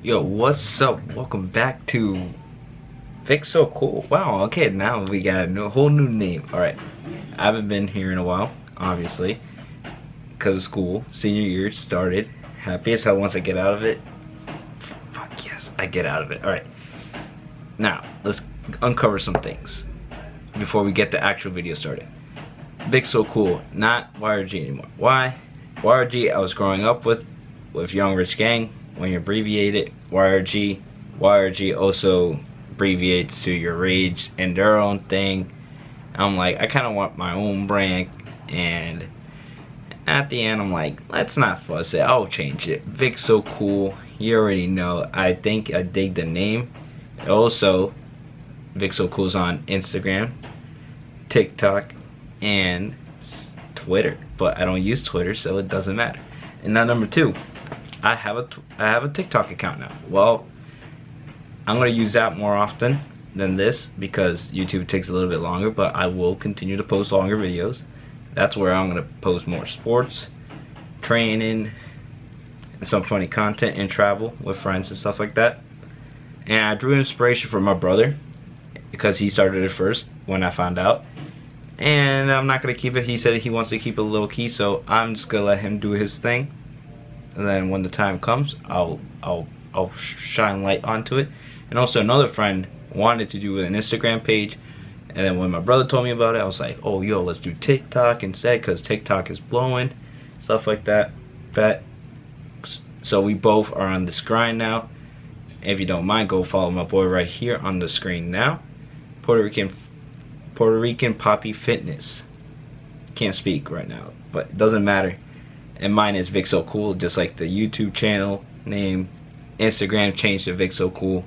Yo, what's up? Welcome back to VicsoKool. Wow, okay, now we got a whole new name. Alright, I haven't been here in a while, obviously, because of school. Senior year started. Happy as hell once I get out of it. Fuck yes, I get out of it. Alright, now, let's uncover some things before we get the actual video started. VicsoKool, not YRG anymore. Why? YRG I was growing up with Young Rich Gang. When you abbreviate it, YRG also abbreviates to your rage and their own thing. I'm like, I kind of want my own brand, and at the end I'm like, let's not fuss it, I'll change it. VicsoKool, you already know. I think I dig the name. Also, VicsoKool's on Instagram, TikTok, and Twitter, but I don't use Twitter, so it doesn't matter. And now number two, I have a TikTok account now. Well, I'm gonna use that more often than this because YouTube takes a little bit longer, but I will continue to post longer videos. That's where I'm gonna post more sports, training, and some funny content and travel with friends and stuff like that. And I drew inspiration from my brother because he started it first when I found out. And I'm not gonna keep it. He said he wants to keep it low key, so I'm just gonna let him do his thing. And then when the time comes, I'll shine light onto it. And also another friend wanted to do an Instagram page, and then when my brother told me about it, I was like, oh yo, let's do TikTok instead because TikTok is blowing, stuff like that. So we both are on this grind now. If you don't mind, go follow my boy right here on the screen now. Puerto Rican Poppy Fitness. Can't speak right now, but it doesn't matter. And mine is VicsoKool, just like the YouTube channel name. Instagram changed to VicsoKool.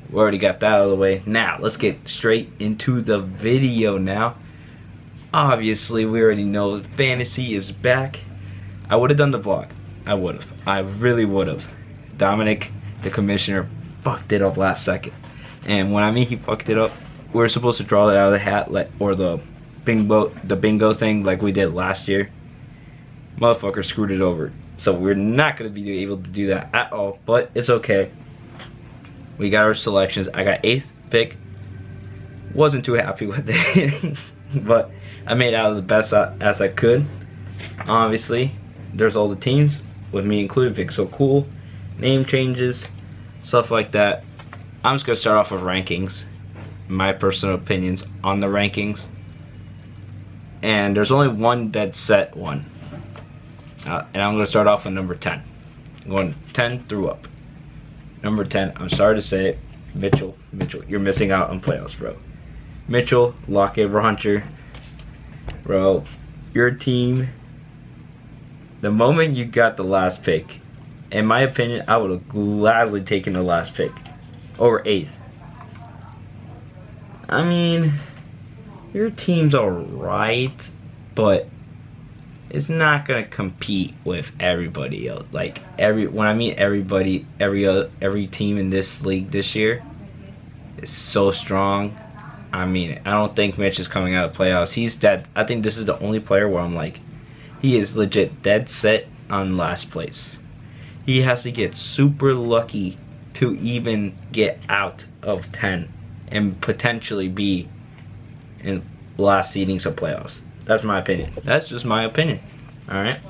We already got that out of the way. Now, let's get straight into the video now. Obviously, we already know fantasy is back. I would have done the vlog. I would have. I really would have. Dominic, the commissioner, fucked it up last second. And when I mean he fucked it up, we were supposed to draw it out of the hat, or the bingo thing like we did last year. Motherfucker screwed it over, so we're not going to be able to do that at all, but it's okay. We got our selections. I got 8th pick. Wasn't too happy with it but I made out of the best as I could. Obviously there's all the teams with me included. VicsoKool, name changes, stuff like that. I'm just going to start off with rankings, my personal opinions on the rankings, and there's only one dead set one. And I'm going to start off with number 10. I'm going 10 through up. Number 10, I'm sorry to say it, Mitchell, you're missing out on playoffs, bro. Mitchell, Lockett, Hunter, bro, your team, the moment you got the last pick, in my opinion, I would have gladly taken the last pick over 8th. I mean, your team's alright, but it's not gonna compete with everybody else. Like when I mean everybody, every team in this league this year is so strong. I mean, I don't think Mitch is coming out of the playoffs. He's dead. I think this is the only player where I'm like, he is legit dead set on last place. He has to get super lucky to even get out of 10 and potentially be in last seedings of playoffs. That's my opinion. That's just my opinion. Alright?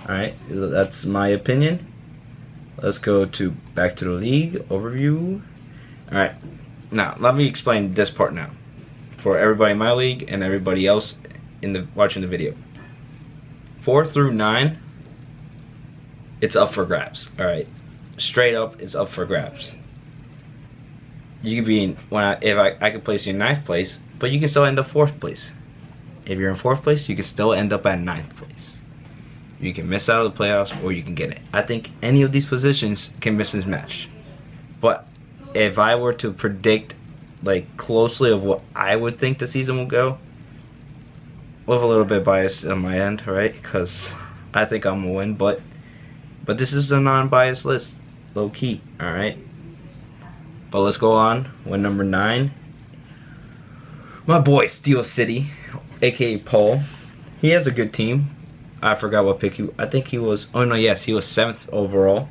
Alright, that's my opinion. Let's go back to the league overview. Alright, now let me explain this part now for everybody in my league and everybody else watching the video. 4 through 9, it's up for grabs. Alright, straight up, it's up for grabs. You could be if I could place you in 9th place, but you can still end up 4th place. If you're in 4th place, you can still end up at 9th place. You can miss out of the playoffs, or you can get it. I think any of these positions can miss and match. But if I were to predict like closely of what I would think the season will go, with a little bit bias on my end, right? Because I think I'm gonna win, but this is a non-biased list, low key. All right. But let's go on with number 9. My boy Steel City, aka Paul. He has a good team. I forgot what pick I think he was. Oh no, yes, he was 7th overall.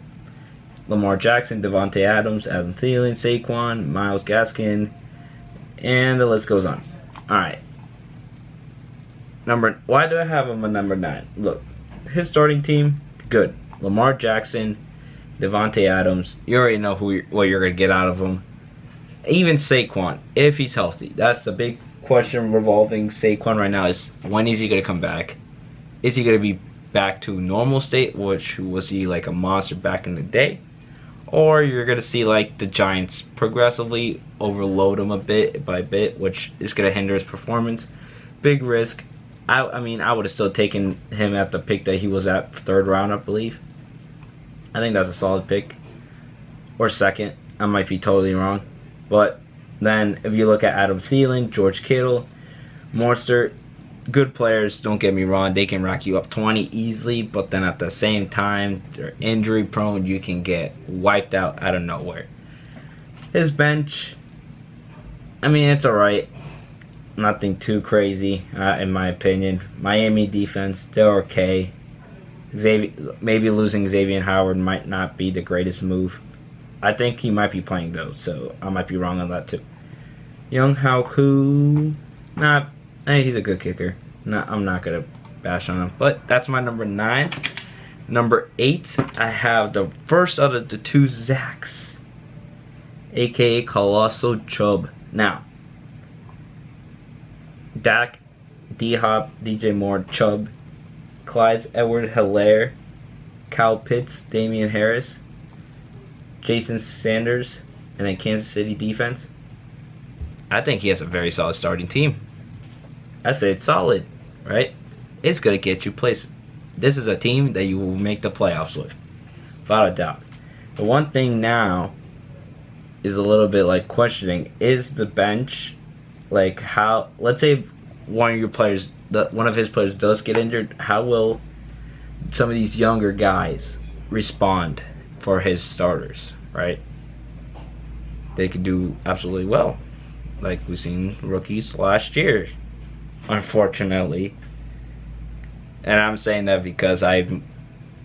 Lamar Jackson, Devontae Adams, Adam Thielen, Saquon, Myles Gaskin, and the list goes on. Alright. Why do I have him at number 9? Look, his starting team, good. Lamar Jackson, Devontae Adams. You already know what you're going to get out of him. Even Saquon, if he's healthy. That's the big question revolving Saquon right now is when is he going to come back? Is he going to be back to normal state, which was he like a monster back in the day? Or you're going to see like the Giants progressively overload him a bit by bit, which is going to hinder his performance. Big risk. I mean, I would have still taken him at the pick that he was at, 3rd round, I believe. I think that's a solid pick. Or 2nd. I might be totally wrong. But then if you look at Adam Thielen, George Kittle, Monster, good players, don't get me wrong. They can rack you up 20 easily. But then at the same time, they're injury prone. You can get wiped out of nowhere. His bench, I mean, it's alright. Nothing too crazy, in my opinion. Miami defense, they're okay. Maybe losing Xavier Howard might not be the greatest move. I think he might be playing though, so I might be wrong on that too. Young Haoku, he's a good kicker. I'm not gonna bash on him, but that's my number 9. Number 8, I have the first out of the 2 Zachs, aka Colossal Chubb. Now, Dak, D-Hop, DJ Moore, Chubb, Clyde Edwards-Helaire, Kyle Pitts, Damian Harris, Jason Sanders, and then Kansas City defense. I think he has a very solid starting team. I say it's solid, right? It's going to get you places. This is a team that you will make the playoffs with, without a doubt. The one thing now is a little bit like questioning, is the bench, like how, let's say one of his players does get injured, how will some of these younger guys respond for his starters, right? They could do absolutely well, like we've seen rookies last year, unfortunately. And I'm saying that because I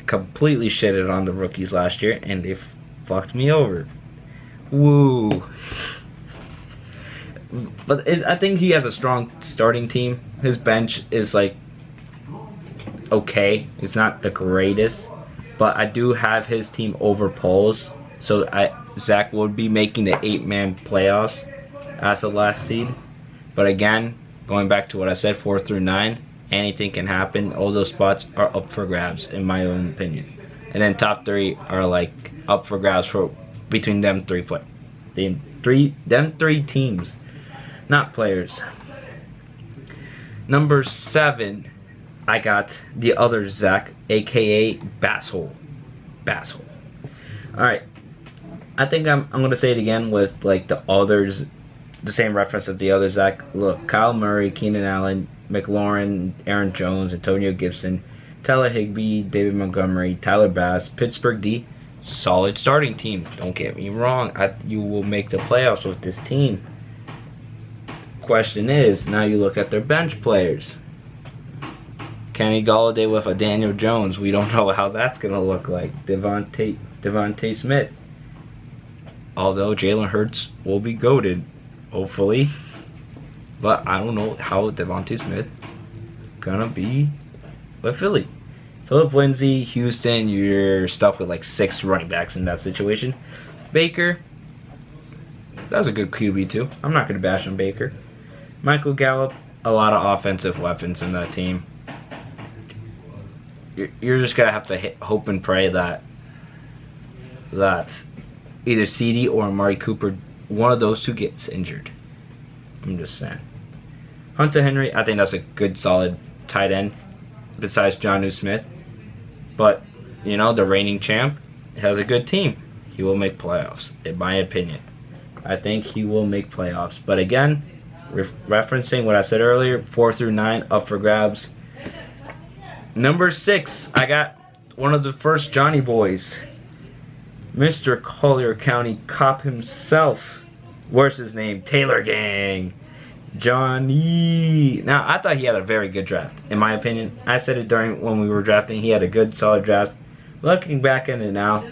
completely shitted on the rookies last year and they fucked me over. Woo. But I think he has a strong starting team. His bench is like okay. It's not the greatest, but I do have his team over Paul's. So Zach would be making the 8-man playoffs as the last seed. But again, going back to what I said, 4 through 9, anything can happen. All those spots are up for grabs, in my own opinion. And then top 3 are like up for grabs for between them three teams, not players. Number 7, I got the other Zach, aka Basshole. Alright. I think I'm gonna say it again with like the others, the same reference as the other Zach. Look, Kyle Murray, Keenan Allen, McLaurin, Aaron Jones, Antonio Gibson, Tyler Higbee, David Montgomery, Tyler Bass, Pittsburgh D. Solid starting team. Don't get me wrong. You will make the playoffs with this team. Question is, now you look at their bench players. Kenny Golladay with a Daniel Jones. We don't know how that's going to look like. Devontae Smith. Although Jalen Hurts will be goated, hopefully. But I don't know how Devontae Smith going to be with Philly. Philip Lindsay, Houston, you're stuck with like 6 running backs in that situation. Baker, that was a good QB too. I'm not going to bash on Baker. Michael Gallup, a lot of offensive weapons in that team. You're just going to have to hope and pray that either CD or Amari Cooper, one of those two gets injured. I'm just saying. Hunter Henry, I think that's a good solid tight end besides Jonnu Smith. But, you know, the reigning champ has a good team. He will make playoffs, in my opinion. I think he will make playoffs. But again, referencing what I said earlier, 4 through 9 up for grabs. Number 6, I got one of the first Johnny boys. Mr. Collier County Cop himself. Where's his name? Taylor Gang. Johnny. Now, I thought he had a very good draft, in my opinion. I said it during when we were drafting. He had a good, solid draft. Looking back at it now,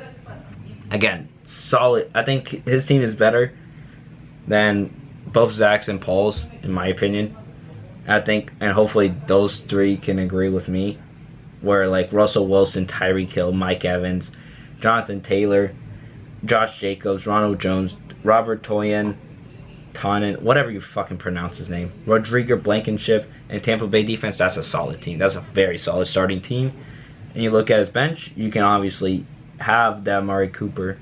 Again, solid. I think his team is better than both Zach's and Paul's, in my opinion. I think, and hopefully those three can agree with me, where like Russell Wilson, Tyreek Hill, Mike Evans, Jonathan Taylor, Josh Jacobs, Ronald Jones, Robert Tonin, whatever you fucking pronounce his name, Rodrigo Blankenship, and Tampa Bay defense, that's a solid team. That's a very solid starting team. And you look at his bench, you can obviously have that Amari Cooper,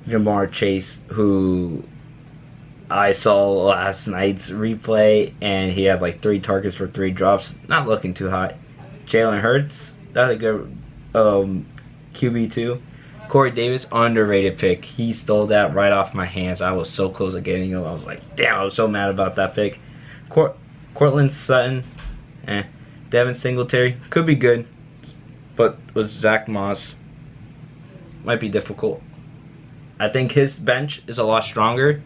Jamar Chase, who I saw last night's replay, and he had like 3 targets for 3 drops. Not looking too hot. Jalen Hurts, that's a good QB2. Corey Davis, underrated pick. He stole that right off my hands. I was so close to getting him. I was like, damn, I was so mad about that pick. Cortland Sutton, Devin Singletary, could be good, but with Zach Moss, might be difficult. I think his bench is a lot stronger.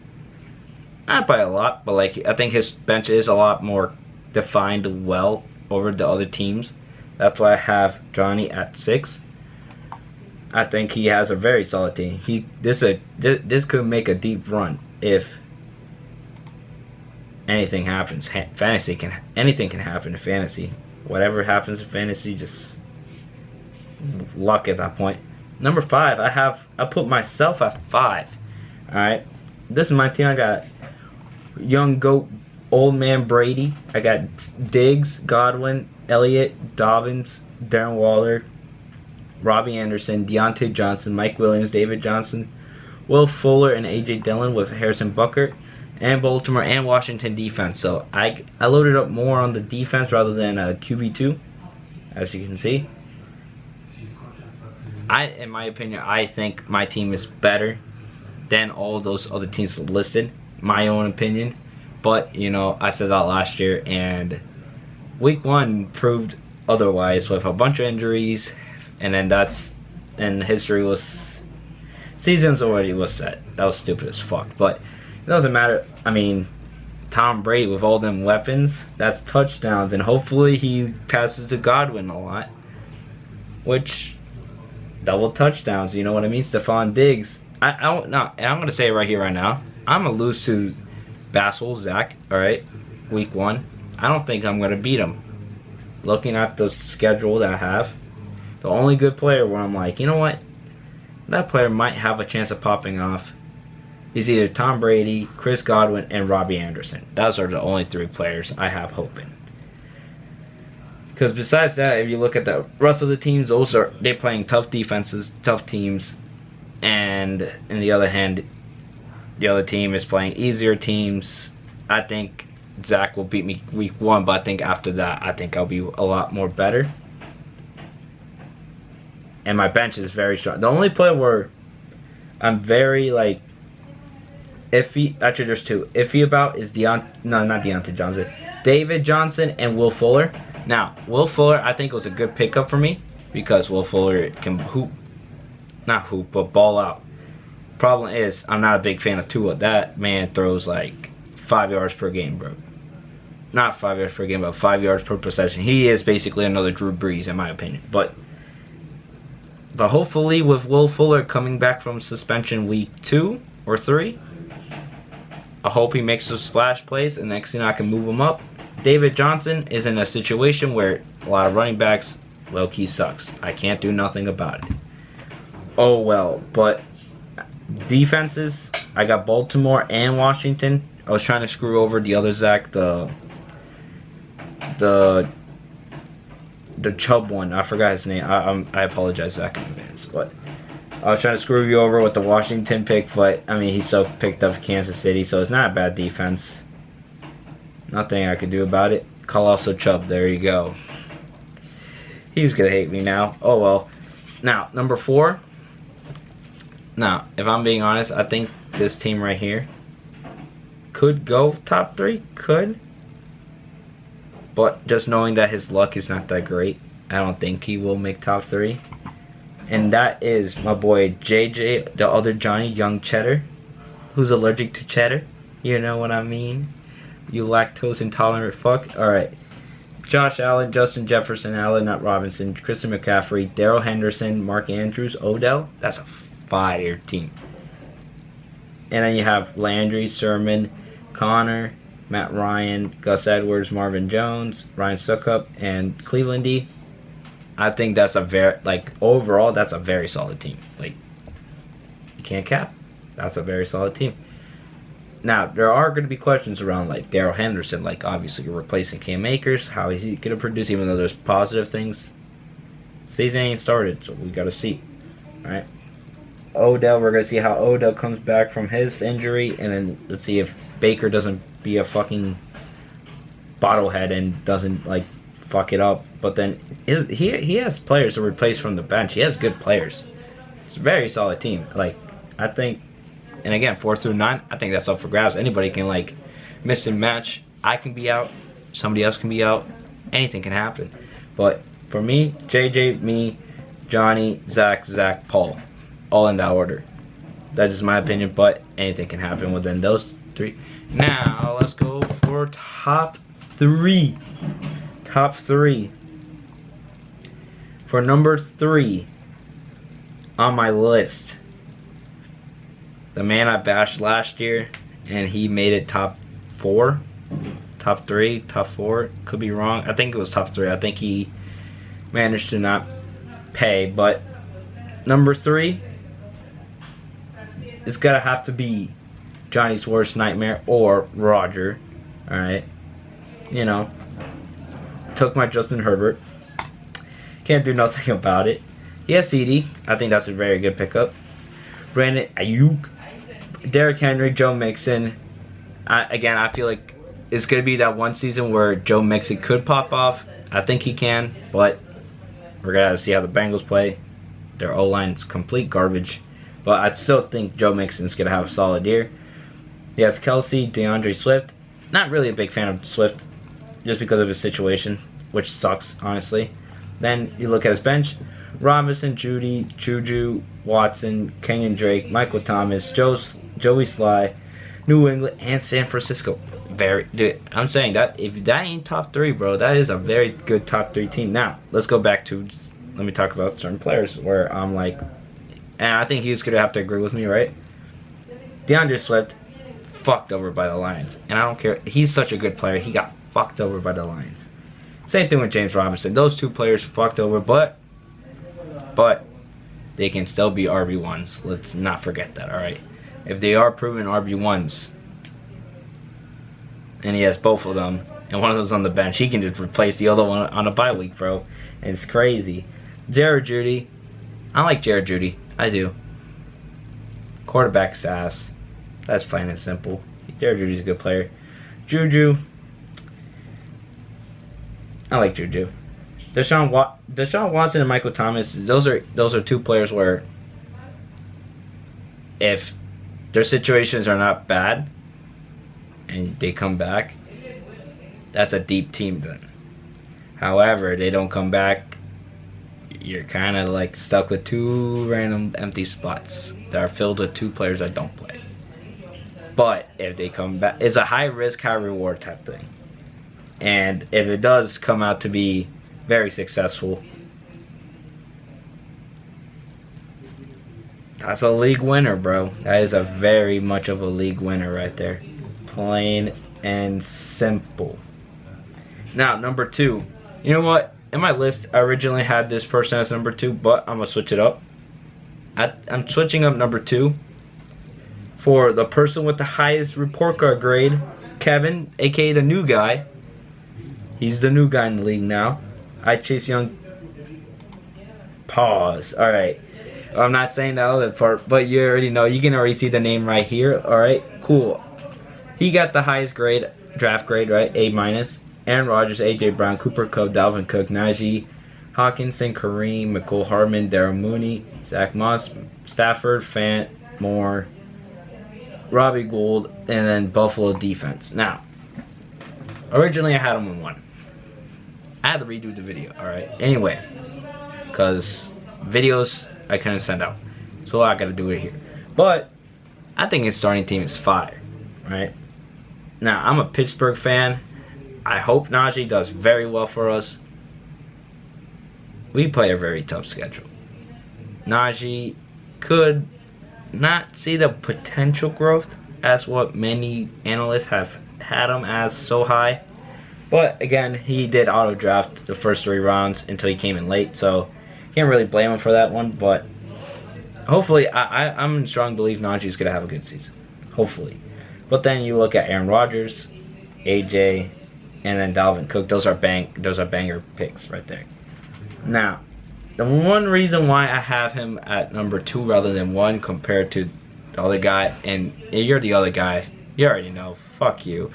Not by a lot, but like I think his bench is a lot more defined well over the other teams. That's why I have Johnny at 6. I think he has a very solid team. This could make a deep run if anything happens. Anything can happen in fantasy. Whatever happens in fantasy, just luck at that point. Number 5, I put myself at 5. All right, this is my team. I got young goat, old man Brady. I got Diggs, Godwin, Elliott, Dobbins, Darren Waller, Robbie Anderson, Deontay Johnson, Mike Williams, David Johnson, Will Fuller, and A.J. Dillon with Harrison Butker, and Baltimore and Washington defense. So I loaded up more on the defense rather than QB2, as you can see. In my opinion, I think my team is better than all those other teams listed. My own opinion. But, you know, I said that last year, and week 1 proved otherwise with a bunch of injuries, and then history was, seasons already was set. That was stupid as fuck, but it doesn't matter. I mean, Tom Brady with all them weapons, that's touchdowns, and hopefully he passes to Godwin a lot, which, double touchdowns, you know what I mean? Stephon Diggs. I'm going to say it right here, right now. I'm going to lose to Bassel, Zach, alright, week 1. I don't think I'm going to beat him. Looking at the schedule that I have, the only good player where I'm like, you know what? That player might have a chance of popping off is either Tom Brady, Chris Godwin, and Robbie Anderson. Those are the only 3 players I have hoping. Because besides that, if you look at the rest of the teams, they're playing tough defenses, tough teams, and in the other hand, the other team is playing easier teams. I think Zach will beat me week 1, but I think after that, I think I'll be a lot more better. And my bench is very strong. The only player where I'm very like iffy, actually there's 2 iffy about is not Deontay Johnson, David Johnson and Will Fuller. Now, Will Fuller, I think was a good pickup for me because Will Fuller can but ball out. Problem is, I'm not a big fan of Tua. That man throws like 5 yards per game, bro. Not 5 yards per game, but 5 yards per possession. He is basically another Drew Brees, in my opinion. But hopefully, with Will Fuller coming back from suspension week 2 or 3, I hope he makes those splash plays, and next thing I can move him up. David Johnson is in a situation where a lot of running backs low-key sucks. I can't do nothing about it. Oh well, but defenses, I got Baltimore and Washington. I was trying to screw over the other Zach, the Chubb one. I forgot his name. I apologize, Zach, in advance. But I was trying to screw you over with the Washington pick, but I mean he still picked up Kansas City, so it's not a bad defense. Nothing I could do about it. Colossal Chubb, there you go. He's gonna hate me now. Oh well. Now, number 4. Now, if I'm being honest, I think this team right here could go top 3. Could. But just knowing that his luck is not that great, I don't think he will make top 3. And that is my boy JJ, the other Johnny, Young Cheddar, who's allergic to cheddar. You know what I mean? You lactose intolerant fuck. Alright. Josh Allen, Justin Jefferson, Allen Robinson, Christian McCaffrey, Darrell Henderson, Mark Andrews, Odell. That's a fire team. And then you have Landry, Sermon, Connor, Matt Ryan, Gus Edwards, Marvin Jones, Ryan Suckup, and Clevelandy. I think that's a very, overall, that's a very solid team. Like, you can't cap. That's a very solid team. Now, there are going to be questions around, Darrell Henderson. Obviously, you're replacing Cam Akers. How is he going to produce, even though there's positive things? Season ain't started, so we got to see. All right. Odell, we're going to see how Odell comes back from his injury. And then let's see if Baker doesn't be a fucking bottlehead and doesn't, fuck it up. But then he has players to replace from the bench. He has good players. It's a very solid team. I think, and again, 4 through 9, I think that's up for grabs. Anybody can, miss and match. I can be out. Somebody else can be out. Anything can happen. But for me, JJ, me, Johnny, Zach, Paul. All in that order. That is my opinion, but anything can happen within those 3. Now, let's go for top 3. Top 3. For number 3 on my list, the man I bashed last year, and he made it top 4. Top 3, top 4. Could be wrong. I think it was top 3. I think he managed to not pay, but number 3, it's gotta have to be Johnny's worst nightmare or Roger. Alright. You know. Took my Justin Herbert. Can't do nothing about it. He has CD. I think that's a very good pickup. Brandon Ayuk, Derrick Henry, Joe Mixon. Again, I feel like it's gonna be that one season where Joe Mixon could pop off. I think he can, but we're gonna see how the Bengals play. Their O-line's complete garbage. But I still think Joe Mixon's going to have a solid year. He has Kelsey, DeAndre Swift. Not really a big fan of Swift just because of his situation, which sucks, honestly. Then you look at his bench. Robinson, Judy, Juju, Watson, Kenyon Drake, Michael Thomas, Joey Sly, New England, and San Francisco. Dude, I'm saying that if that ain't top 3, bro, that is a very good top 3 team. Now, let's go back to, let me talk about certain players where I'm like, and I think he's going to have to agree with me, right? DeAndre Swift, fucked over by the Lions. And I don't care. He's such a good player. He got fucked over by the Lions. Same thing with James Robinson. Those 2 players fucked over, but they can still be RB1s. Let's not forget that, alright? If they are proven RB1s, and he has both of them, and one of them's on the bench, he can just replace the other one on a bye week, bro. And it's crazy. Jared Judy. I like Jared Judy. I do. Quarterback sass. That's plain and simple. Jared Judy's a good player. Juju. I like Juju. Deshaun Watson and Michael Thomas. Those are 2 players where if their situations are not bad and they come back, that's a deep team then. However, they don't come back, you're kind of stuck with 2 random empty spots that are filled with 2 players that don't play. But if they come back, it's a high risk, high reward type thing. And if it does come out to be very successful, that's a league winner, bro. That is a very much of a league winner right there. Plain and simple. Now, number 2. You know what? In my list, I originally had this person as number 2, but I'm going to switch it up. I'm switching up number 2 for the person with the highest report card grade, Kevin, a.k.a. the new guy. He's the new guy in the league now. I Chase Young. Pause. Alright. I'm not saying the other part, but you already know. You can already see the name right here. Alright, cool. He got the highest grade, draft grade, right? A-. Aaron Rodgers, A.J. Brown, Cooper Kupp, Dalvin Cook, Najee, Hawkinson, Kareem, McCole Hardman, Darryl Mooney, Zach Moss, Stafford, Fant, Moore, Robbie Gould, and then Buffalo defense. Now, originally I had him in 1. I had to redo the video, alright? Anyway, because videos I couldn't send out. So I gotta do it here. But I think his starting team is fire, right? Now, I'm a Pittsburgh fan. I hope Najee does very well for us. We play a very tough schedule. Najee could not see the potential growth as what many analysts have had him as so high. But again, he did auto draft the first 3 rounds until he came in late, so can't really blame him for that one. But hopefully, I'm in strong belief Najee's gonna have a good season. Hopefully. But then you look at Aaron Rodgers, AJ, and then Dalvin Cook. Those are banger picks right there. Now, the one reason why I have him at number 2 rather than 1 compared to the other guy, and you're the other guy, you already know, fuck you,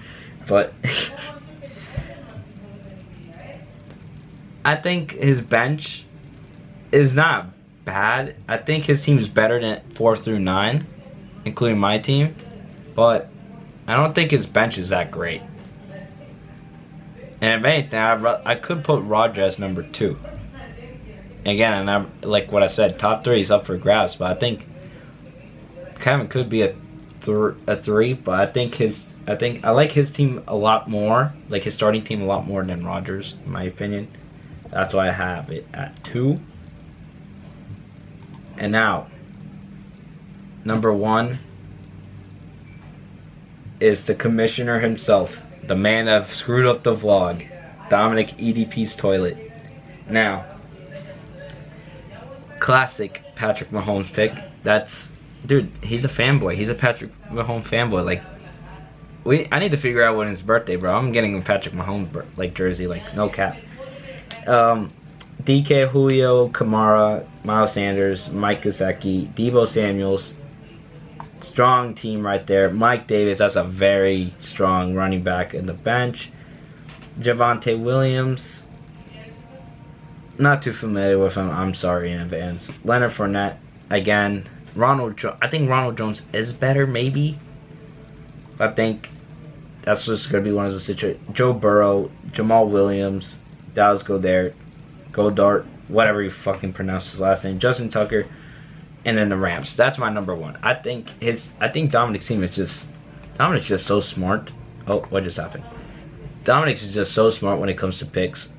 but I think his bench is not bad. I think his team is better than 4 through 9, including my team, but I don't think his bench is that great. And if anything, I could put Roger as number 2. Again, and I, like what I said, top 3 is up for grabs, but I think Kevin could be a 3. But I think I like his team a lot more, like his starting team a lot more than Rodgers, in my opinion. That's why I have it at 2. And now, number 1 is the commissioner himself, the man that screwed up the vlog, Dominic EDP's toilet. Now, classic Patrick Mahomes pick. That's, dude, he's a fanboy. He's a Patrick Mahomes fanboy. Like, I need to figure out when his birthday, bro. I'm getting a Patrick Mahomes like jersey, like no cap. DK, Julio, Kamara, Miles Sanders, Mike Gesicki, Deebo Samuels. Strong team right there. Mike Davis, that's a very strong running back in the bench. Javonte Williams, not too familiar with him. I'm sorry in advance. Leonard Fournette, again. I think Ronald Jones is better, maybe. I think that's just going to be one of those situations. Joe Burrow, Jamal Williams, Dallas Goddard, whatever you fucking pronounce his last name, Justin Tucker, and then the Rams. That's my number 1. I think Dominic's team is Dominic's just so smart. Oh, what just happened? Dominic's is just so smart when it comes to picks.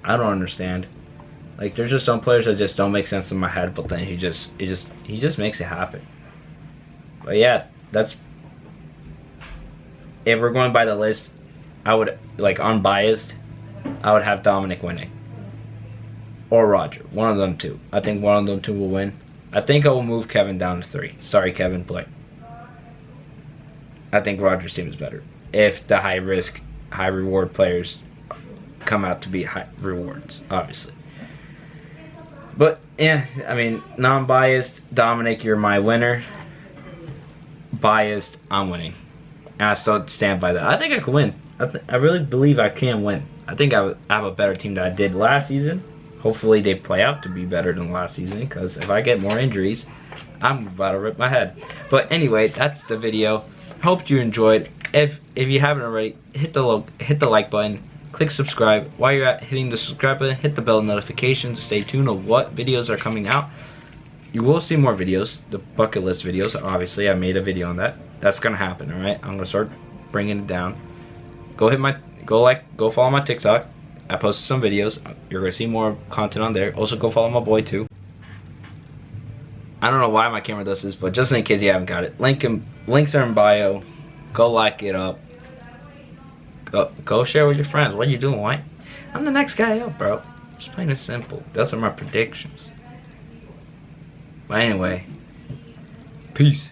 I don't understand. Like, there's just some players that just don't make sense in my head, but then he just makes it happen. But yeah, that's, if we're going by the list, I would, like, unbiased, I would have Dominic winning. Or Roger. One of them two. I think one of them two will win. I think I will move Kevin down to 3. Sorry, Kevin, but I think Roger's team is better. If the high risk, high reward players come out to be high rewards, obviously. But yeah, I mean, non-biased, Dominic, you're my winner. Biased, I'm winning. And I still stand by that. I think I can win. I really believe I can win. I think I have a better team than I did last season. Hopefully they play out to be better than last season, because if I get more injuries, I'm about to rip my head. But anyway, that's the video. Hope you enjoyed. If you haven't already, hit the like button, click subscribe. While you're at hitting the subscribe button, hit the bell notifications to stay tuned on what videos are coming out. You will see more videos, the bucket list videos. Obviously, I made a video on that. That's gonna happen. All right, I'm gonna start bringing it down. Go follow my TikTok. I posted some videos. You're gonna see more content on there. Also, go follow my boy too. I don't know why my camera does this, but just in case you haven't got it, links are in bio. Go like it up. Go share with your friends. What are you doing, White? I'm the next guy up, bro. Just plain and simple. Those are my predictions. But anyway, peace.